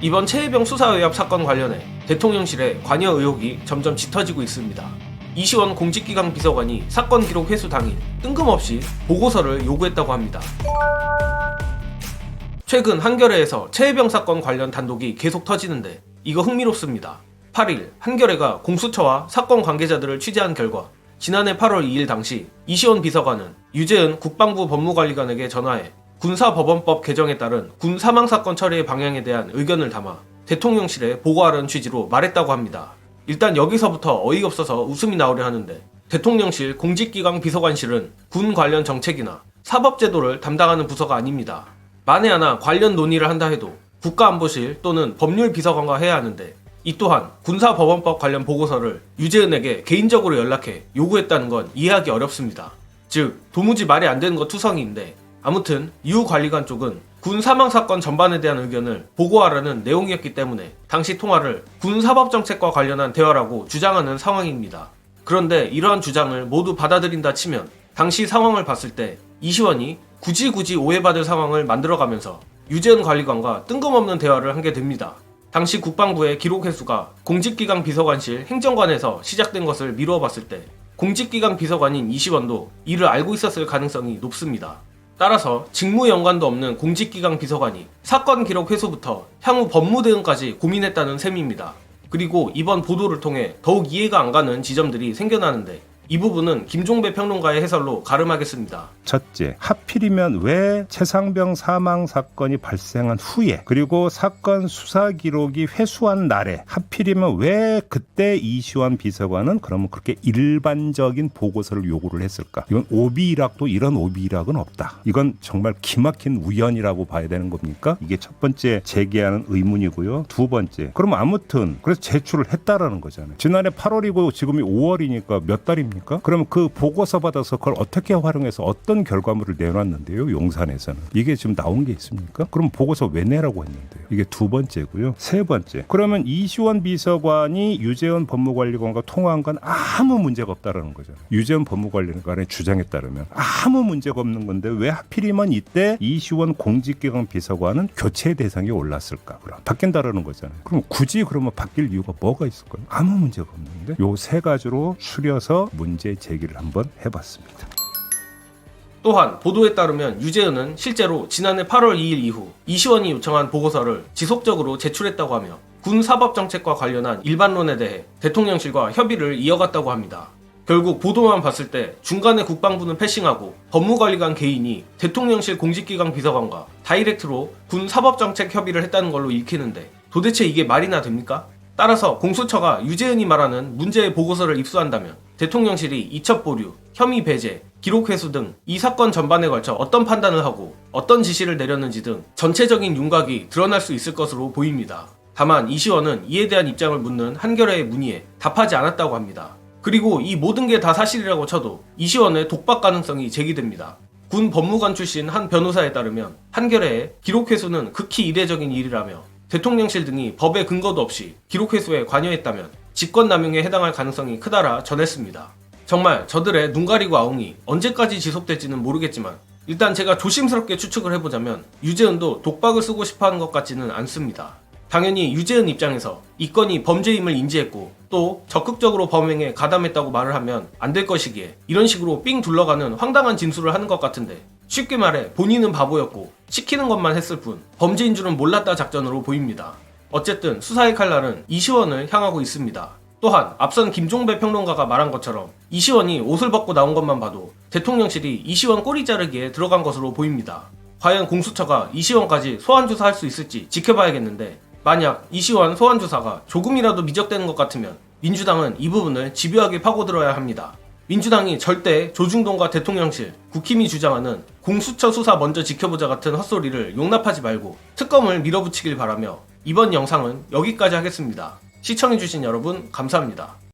이번 최혜병 수사 의혹 사건 관련해 대통령실에 관여 의혹이 점점 짙어지고 있습니다. 이시원 공직기강 비서관이 사건 기록 회수 당일 뜬금없이 보고서를 요구했다고 합니다. 최근 한겨레에서 최혜병 사건 관련 단독이 계속 터지는데 이거 흥미롭습니다. 8일 한겨레가 공수처와 사건 관계자들을 취재한 결과 지난해 8월 2일 당시 이시원 비서관은 유재은 국방부 법무관리관에게 전화해 군사법원법 개정에 따른 군 사망사건 처리의 방향에 대한 의견을 담아 대통령실에 보고하라는 취지로 말했다고 합니다. 일단 여기서부터 어이없어서 웃음이 나오려 하는데 대통령실 공직기강 비서관실은 군 관련 정책이나 사법제도를 담당하는 부서가 아닙니다. 만에 하나 관련 논의를 한다 해도 국가안보실 또는 법률비서관과 해야 하는데 이 또한 군사법원법 관련 보고서를 유재은에게 개인적으로 연락해 요구했다는 건 이해하기 어렵습니다. 즉 도무지 말이 안 되는 것 투성이인데 아무튼 유 관리관 쪽은 군 사망사건 전반에 대한 의견을 보고하라는 내용이었기 때문에 당시 통화를 군 사법정책과 관련한 대화라고 주장하는 상황입니다. 그런데 이러한 주장을 모두 받아들인다 치면 당시 상황을 봤을 때 이시원이 굳이 오해받을 상황을 만들어가면서 유재은 관리관과 뜬금없는 대화를 한 게 됩니다. 당시 국방부의 기록 회수가 공직기강 비서관실 행정관에서 시작된 것을 미루어 봤을 때 공직기강 비서관인 이시원도 이를 알고 있었을 가능성이 높습니다. 따라서 직무 연관도 없는 공직기강 비서관이 사건 기록 회수부터 향후 법무 대응까지 고민했다는 셈입니다. 그리고 이번 보도를 통해 더욱 이해가 안 가는 지점들이 생겨나는데 이 부분은 김종배 평론가의 해설로 가름하겠습니다. 첫째, 하필이면 왜 최상병 사망 사건이 발생한 후에 그리고 사건 수사 기록이 회수한 날에 하필이면 왜 그때 이시원 비서관은 그러면 그렇게 일반적인 보고서를 요구를 했을까? 이건 오비일학도 이런 오비일학은 없다. 이건 정말 기막힌 우연이라고 봐야 되는 겁니까? 이게 첫 번째 제기하는 의문이고요. 두 번째, 그럼 아무튼 그래서 제출을 했다라는 거잖아요. 지난해 8월이고 지금이 5월이니까 몇 달입니까? 그러면 그 보고서 받아서 그걸 어떻게 활용해서 어떤 결과물을 내놨는데요? 용산에서는. 이게 지금 나온 게 있습니까? 그럼 보고서 왜 내라고 했는데요? 이게 두 번째고요. 세 번째, 그러면 이시원 비서관이 유재은 법무관리관과 통화한 건 아무 문제가 없다라는 거잖아요. 유재은 법무관리관의 주장에 따르면 아무 문제가 없는 건데 왜 하필이면 이때 이시원 공직기강 비서관은 교체 대상에 올랐을까? 그럼 바뀐다라는 거잖아요. 그럼 굳이 그러면 바뀔 이유가 뭐가 있을까요? 아무 문제가 없는데 요 세 가지로 추려서 문제 제기를 한번 해봤습니다. 또한 보도에 따르면 유재은은 실제로 지난해 8월 2일 이후 이시원이 요청한 보고서를 지속적으로 제출했다고 하며 군 사법정책과 관련한 일반론에 대해 대통령실과 협의를 이어갔다고 합니다. 결국 보도만 봤을 때 중간에 국방부는 패싱하고 법무관리관 개인이 대통령실 공직기강 비서관과 다이렉트로 군 사법정책 협의를 했다는 걸로 읽히는데 도대체 이게 말이나 됩니까? 따라서 공수처가 유재은이 말하는 문제의 보고서를 입수한다면 대통령실이 이첩 보류, 혐의 배제, 기록 회수 등 이 사건 전반에 걸쳐 어떤 판단을 하고 어떤 지시를 내렸는지 등 전체적인 윤곽이 드러날 수 있을 것으로 보입니다. 다만 이시원은 이에 대한 입장을 묻는 한겨레의 문의에 답하지 않았다고 합니다. 그리고 이 모든 게 다 사실이라고 쳐도 이시원의 독박 가능성이 제기됩니다. 군 법무관 출신 한 변호사에 따르면 한겨레의 기록 회수는 극히 이례적인 일이라며 대통령실 등이 법의 근거도 없이 기록 회수에 관여했다면 직권남용에 해당할 가능성이 크다라 전했습니다. 정말 저들의 눈 가리고 아웅이 언제까지 지속될지는 모르겠지만 일단 제가 조심스럽게 추측을 해보자면 유재은도 독박을 쓰고 싶어하는 것 같지는 않습니다. 당연히 유재은 입장에서 이 건이 범죄임을 인지했고 또 적극적으로 범행에 가담했다고 말을 하면 안 될 것이기에 이런 식으로 삥 둘러가는 황당한 진술을 하는 것 같은데 쉽게 말해 본인은 바보였고 시키는 것만 했을 뿐 범죄인 줄은 몰랐다 작전으로 보입니다. 어쨌든 수사의 칼날은 이시원을 향하고 있습니다. 또한 앞선 김종배 평론가가 말한 것처럼 이시원이 옷을 벗고 나온 것만 봐도 대통령실이 이시원 꼬리 자르기에 들어간 것으로 보입니다. 과연 공수처가 이시원까지 소환조사할 수 있을지 지켜봐야겠는데 만약 이시원 소환조사가 조금이라도 미적되는 것 같으면 민주당은 이 부분을 집요하게 파고들어야 합니다. 민주당이 절대 조중동과 대통령실, 국힘이 주장하는 공수처 수사 먼저 지켜보자 같은 헛소리를 용납하지 말고 특검을 밀어붙이길 바라며 이번 영상은 여기까지 하겠습니다. 시청해주신 여러분 감사합니다.